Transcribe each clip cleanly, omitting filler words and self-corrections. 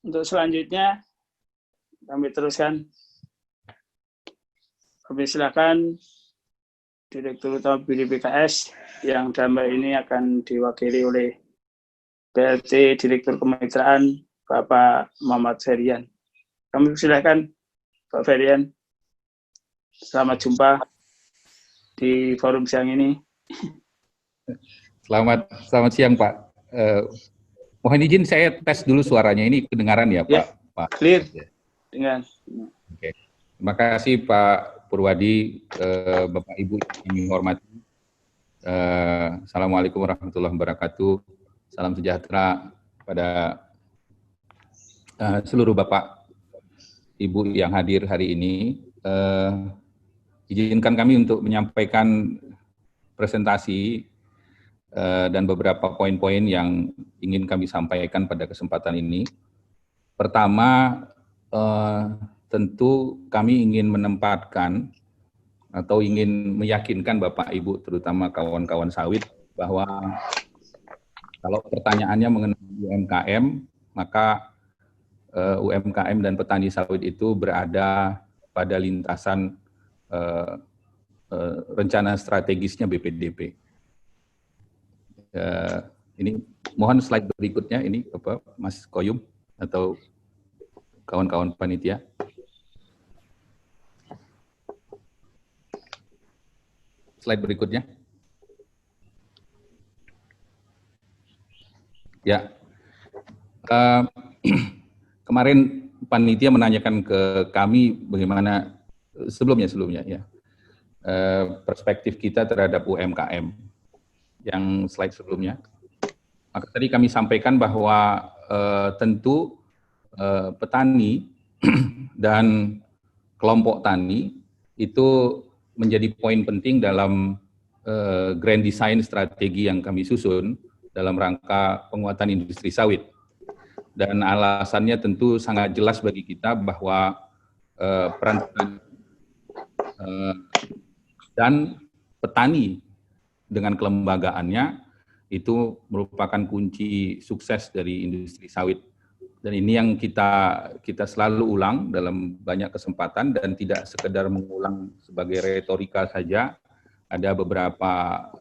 Untuk selanjutnya kami teruskan. Kami silakan Direktur Utama BPKS yang dalam hal ini akan diwakili oleh PLT Direktur Kemitraan Bapak Muhammad Ferian. Kami silakan Pak Ferian. Selamat jumpa di forum siang ini. Selamat siang Pak. Mohon izin saya tes dulu suaranya, ini kedengaran ya Pak? Ya, Pak. clear. Dengan. Oke. Terima kasih Pak Purwadi, Bapak Ibu yang kami hormati. Assalamualaikum warahmatullahi wabarakatuh. Salam sejahtera pada seluruh Bapak Ibu yang hadir hari ini. Izinkan kami untuk menyampaikan presentasi dan beberapa poin-poin yang ingin kami sampaikan pada kesempatan ini. Pertama, tentu kami ingin menempatkan atau ingin meyakinkan Bapak Ibu, terutama kawan-kawan sawit, bahwa kalau pertanyaannya mengenai UMKM, maka UMKM dan petani sawit itu berada pada lintasan rencana strategisnya BPDP. Ini mohon slide berikutnya, ini apa, Mas Koyum atau kawan-kawan panitia. Slide berikutnya. Ya, kemarin panitia menanyakan ke kami bagaimana sebelumnya ya, perspektif kita terhadap UMKM. Yang slide sebelumnya. Maka tadi kami sampaikan bahwa tentu petani dan kelompok tani itu menjadi poin penting dalam grand design strategi yang kami susun dalam rangka penguatan industri sawit. Dan alasannya tentu sangat jelas bagi kita bahwa peran dan petani dengan kelembagaannya itu merupakan kunci sukses dari industri sawit. Dan ini yang kita selalu ulang dalam banyak kesempatan dan tidak sekedar mengulang sebagai retorika saja. Ada beberapa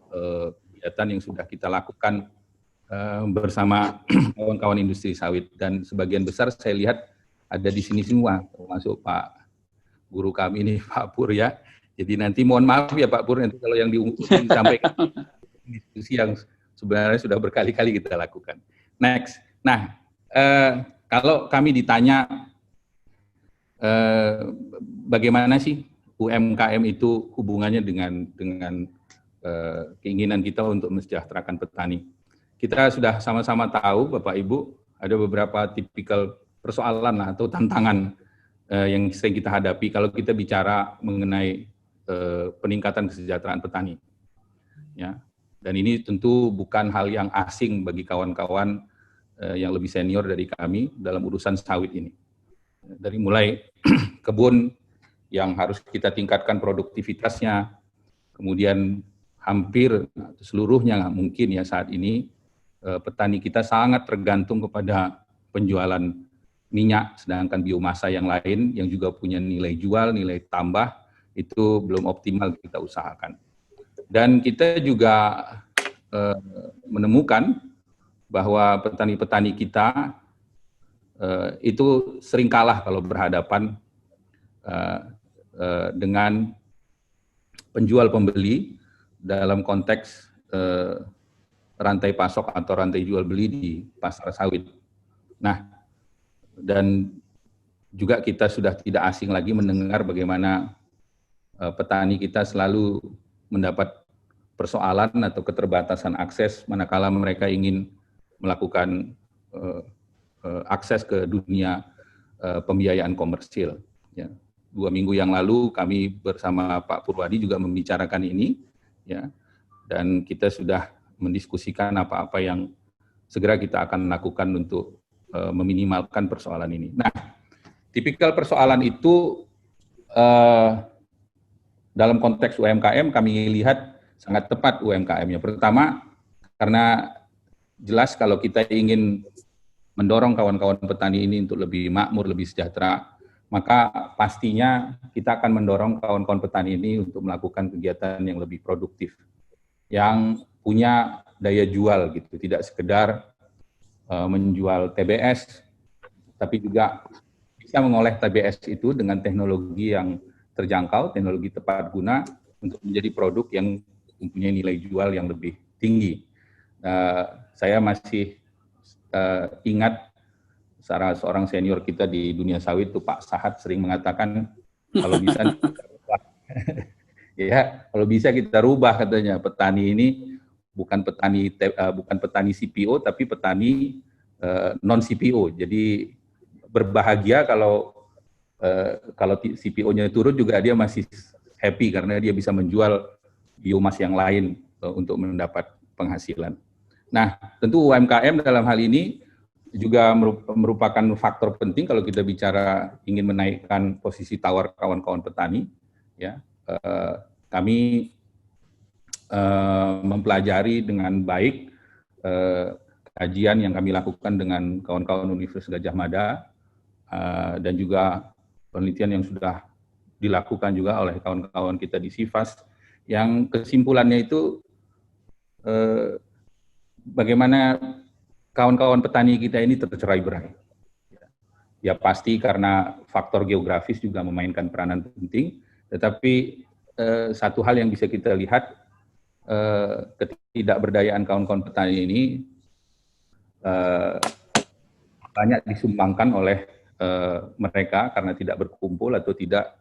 kegiatan yang sudah kita lakukan bersama kawan-kawan industri sawit, dan sebagian besar saya lihat ada di sini semua, termasuk Pak Guru kami ini, Pak Pur ya. Jadi nanti mohon maaf ya Pak Pur, nanti kalau yang disampaikan diskusi yang sebenarnya sudah berkali-kali kita lakukan. Next. Nah, kalau kami ditanya bagaimana sih UMKM itu hubungannya dengan keinginan kita untuk mensejahterakan petani. Kita sudah sama-sama tahu Bapak Ibu, ada beberapa tipikal persoalan atau tantangan yang sering kita hadapi kalau kita bicara mengenai peningkatan kesejahteraan petani. Ya. Dan ini tentu bukan hal yang asing bagi kawan-kawan yang lebih senior dari kami dalam urusan sawit ini. Dari mulai kebun yang harus kita tingkatkan produktivitasnya, kemudian hampir seluruhnya mungkin ya saat ini petani kita sangat tergantung kepada penjualan minyak, sedangkan biomasa yang lain yang juga punya nilai jual, nilai tambah itu belum optimal kita usahakan. Dan kita juga menemukan bahwa petani-petani kita itu sering kalah kalau berhadapan dengan penjual pembeli dalam konteks rantai pasok atau rantai jual beli di pasar sawit. Nah, dan juga kita sudah tidak asing lagi mendengar bagaimana petani kita selalu mendapat persoalan atau keterbatasan akses manakala mereka ingin melakukan akses ke dunia pembiayaan komersil. Ya. 2 minggu yang lalu kami bersama Pak Purwadi juga membicarakan ini, ya, dan kita sudah mendiskusikan apa-apa yang segera kita akan lakukan untuk meminimalkan persoalan ini. Nah, tipikal persoalan itu dalam konteks UMKM kami lihat sangat tepat UMKM-nya. Pertama, karena jelas kalau kita ingin mendorong kawan-kawan petani ini untuk lebih makmur, lebih sejahtera, maka pastinya kita akan mendorong kawan-kawan petani ini untuk melakukan kegiatan yang lebih produktif, yang punya daya jual gitu, tidak sekedar menjual TBS, tapi juga bisa mengolah TBS itu dengan teknologi yang terjangkau, teknologi tepat guna untuk menjadi produk yang mempunyai nilai jual yang lebih tinggi. Saya masih ingat seorang senior kita di dunia sawit itu Pak Sahat sering mengatakan kalau bisa ya kalau bisa kita rubah katanya, petani ini bukan petani CPO tapi petani non CPO. Jadi berbahagia kalau CPO-nya turun juga dia masih happy karena dia bisa menjual biomas yang lain untuk mendapat penghasilan. Nah, tentu UMKM dalam hal ini juga merupakan faktor penting kalau kita bicara ingin menaikkan posisi tawar kawan-kawan petani. Ya, kami mempelajari dengan baik kajian yang kami lakukan dengan kawan-kawan Universitas Gadjah Mada dan juga penelitian yang sudah dilakukan juga oleh kawan-kawan kita di SIFAS, yang kesimpulannya itu bagaimana kawan-kawan petani kita ini tercerai-berai. Ya pasti karena faktor geografis juga memainkan peranan penting, tetapi satu hal yang bisa kita lihat, ketidakberdayaan kawan-kawan petani ini banyak disumbangkan oleh mereka karena tidak berkumpul atau tidak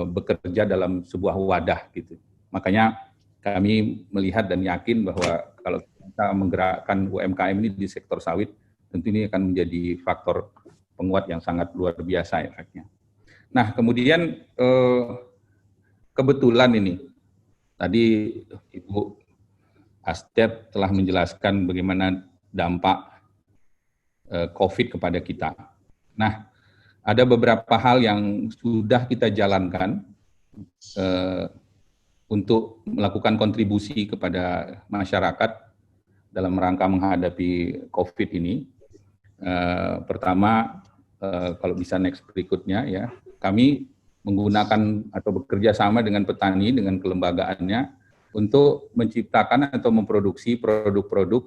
bekerja dalam sebuah wadah gitu. Makanya kami melihat dan yakin bahwa kalau kita menggerakkan UMKM ini di sektor sawit, tentu ini akan menjadi faktor penguat yang sangat luar biasa efeknya. Nah, kemudian kebetulan ini tadi Ibu Astet telah menjelaskan bagaimana dampak COVID kepada kita. Nah, ada beberapa hal yang sudah kita jalankan untuk melakukan kontribusi kepada masyarakat dalam rangka menghadapi COVID ini. Pertama, kalau bisa next berikutnya ya, kami menggunakan atau bekerja sama dengan petani, dengan kelembagaannya untuk menciptakan atau memproduksi produk-produk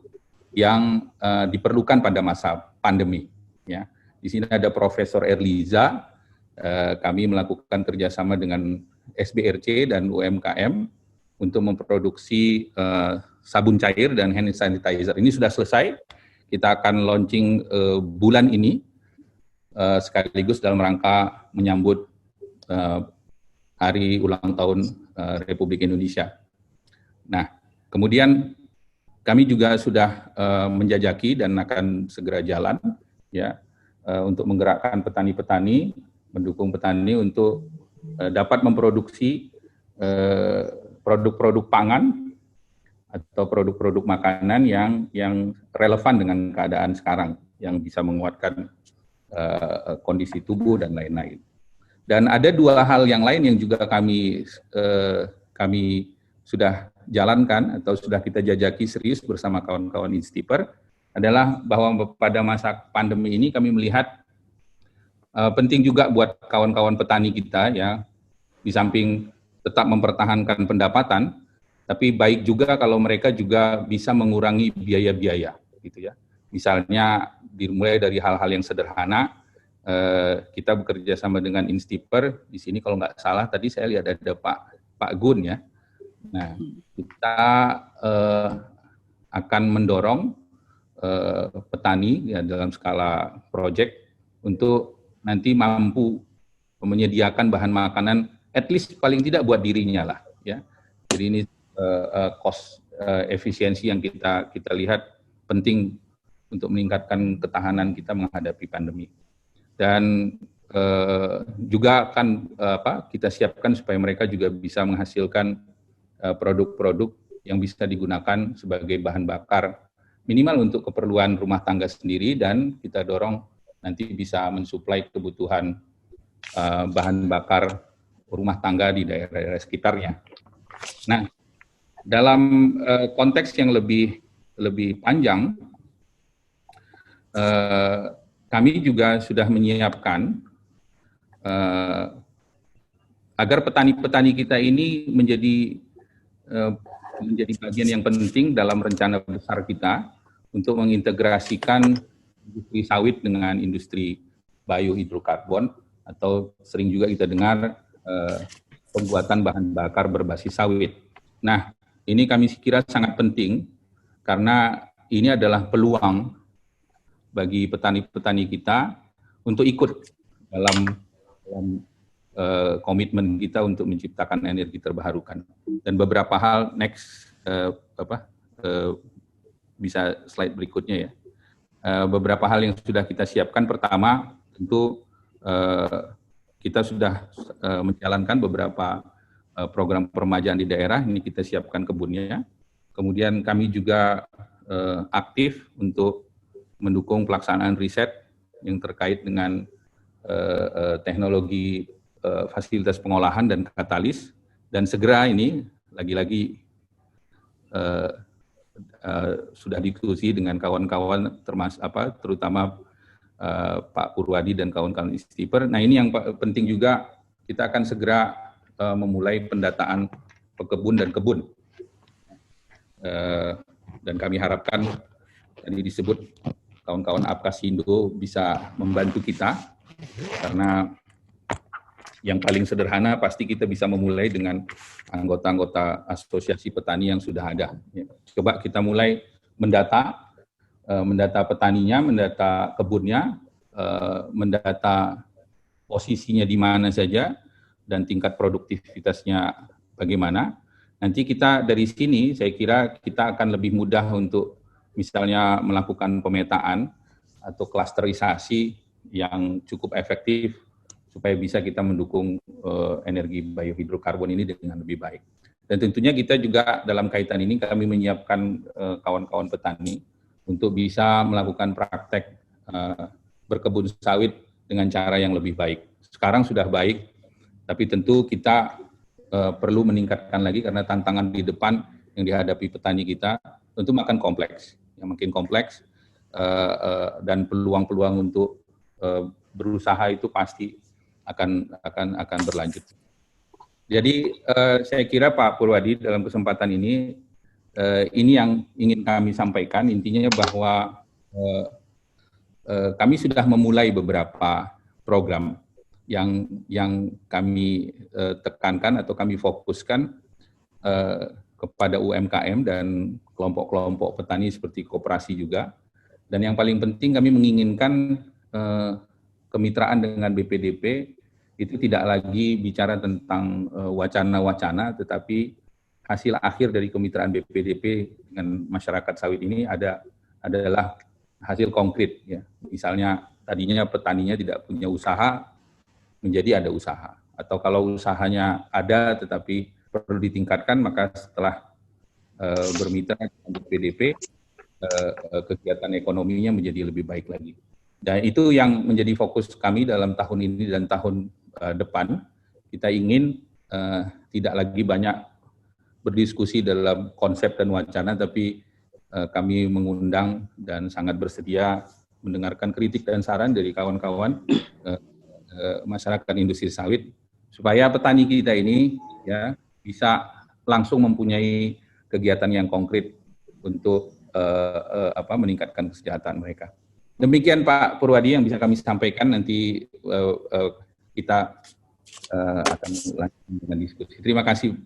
yang diperlukan pada masa pandemi. Ya, di sini ada Profesor Erliza. Kami melakukan kerjasama dengan SBRC dan UMKM untuk memproduksi sabun cair dan hand sanitizer. Ini sudah selesai. Kita akan launching bulan ini sekaligus dalam rangka menyambut hari ulang tahun Republik Indonesia. Nah, kemudian kami juga sudah menjajaki dan akan segera jalan ya untuk menggerakkan petani-petani, mendukung petani untuk dapat memproduksi produk-produk pangan atau produk-produk makanan yang relevan dengan keadaan sekarang, yang bisa menguatkan kondisi tubuh dan lain-lain. Dan ada dua hal yang lain yang juga kami sudah jalankan atau sudah kita jajaki serius bersama kawan-kawan Instiper, adalah bahwa pada masa pandemi ini kami melihat penting juga buat kawan-kawan petani kita ya, di samping tetap mempertahankan pendapatan, tapi baik juga kalau mereka juga bisa mengurangi biaya-biaya gitu ya. Misalnya dimulai dari hal-hal yang sederhana, kita bekerja sama dengan Instiper, di sini kalau nggak salah tadi saya lihat ada Pak Gun ya. Nah, kita akan mendorong petani ya dalam skala project untuk nanti mampu menyediakan bahan makanan at least paling tidak buat dirinya lah ya. Jadi ini cost efisiensi yang kita lihat penting untuk meningkatkan ketahanan kita menghadapi pandemi. Dan juga akan kita siapkan supaya mereka juga bisa menghasilkan produk-produk yang bisa digunakan sebagai bahan bakar minimal untuk keperluan rumah tangga sendiri, dan kita dorong nanti bisa mensuplai kebutuhan bahan bakar rumah tangga di daerah-daerah sekitarnya. Nah, dalam konteks yang lebih panjang, kami juga sudah menyiapkan agar petani-petani kita ini menjadi bagian yang penting dalam rencana besar kita untuk mengintegrasikan industri sawit dengan industri biohidrokarbon, atau sering juga kita dengar pembuatan bahan bakar berbasis sawit. Nah, ini kami kira sangat penting karena ini adalah peluang bagi petani-petani kita untuk ikut dalam komitmen kita untuk menciptakan energi terbarukan. Dan beberapa hal bisa slide berikutnya ya. Beberapa hal yang sudah kita siapkan, pertama tentu kita sudah menjalankan beberapa program peremajaan di daerah, ini kita siapkan kebunnya. Kemudian kami juga aktif untuk mendukung pelaksanaan riset yang terkait dengan teknologi fasilitas pengolahan dan katalis, dan segera ini lagi-lagi sudah diskusi dengan kawan-kawan terutama Pak Purwadi dan kawan-kawan Istiper. Nah, ini yang penting juga, kita akan segera memulai pendataan pekebun dan kebun. Dan kami harapkan tadi disebut kawan-kawan Apkasindo bisa membantu kita, karena yang paling sederhana pasti kita bisa memulai dengan anggota-anggota asosiasi petani yang sudah ada. Coba kita mulai mendata petaninya, mendata kebunnya, mendata posisinya di mana saja, dan tingkat produktivitasnya bagaimana. Nanti kita dari sini, saya kira kita akan lebih mudah untuk misalnya melakukan pemetaan atau klasterisasi yang cukup efektif supaya bisa kita mendukung energi biohidrokarbon ini dengan lebih baik. Dan tentunya kita juga dalam kaitan ini kami menyiapkan kawan-kawan petani untuk bisa melakukan praktek berkebun sawit dengan cara yang lebih baik. Sekarang sudah baik, tapi tentu kita perlu meningkatkan lagi karena tantangan di depan yang dihadapi petani kita tentu makin kompleks. Yang makin kompleks dan peluang-peluang untuk berusaha itu pasti akan berlanjut. Jadi saya kira Pak Purwadi dalam kesempatan ini yang ingin kami sampaikan, intinya bahwa kami sudah memulai beberapa program yang kami tekankan atau kami fokuskan kepada UMKM dan kelompok-kelompok petani seperti koperasi juga. Dan yang paling penting kami menginginkan kemitraan dengan BPDP itu tidak lagi bicara tentang wacana-wacana, tetapi hasil akhir dari kemitraan BPDP dengan masyarakat sawit ini adalah hasil konkret. Ya. Misalnya tadinya petaninya tidak punya usaha, menjadi ada usaha. Atau kalau usahanya ada tetapi perlu ditingkatkan, maka setelah bermitra dengan BPDP, kegiatan ekonominya menjadi lebih baik lagi. Dan itu yang menjadi fokus kami dalam tahun ini dan tahun depan. Kita ingin tidak lagi banyak berdiskusi dalam konsep dan wacana, tapi kami mengundang dan sangat bersedia mendengarkan kritik dan saran dari kawan-kawan masyarakat industri sawit, supaya petani kita ini ya bisa langsung mempunyai kegiatan yang konkret untuk meningkatkan kesejahteraan mereka. Demikian Pak Purwadi yang bisa kami sampaikan, nanti kita akan lanjutkan dengan diskusi. Terima kasih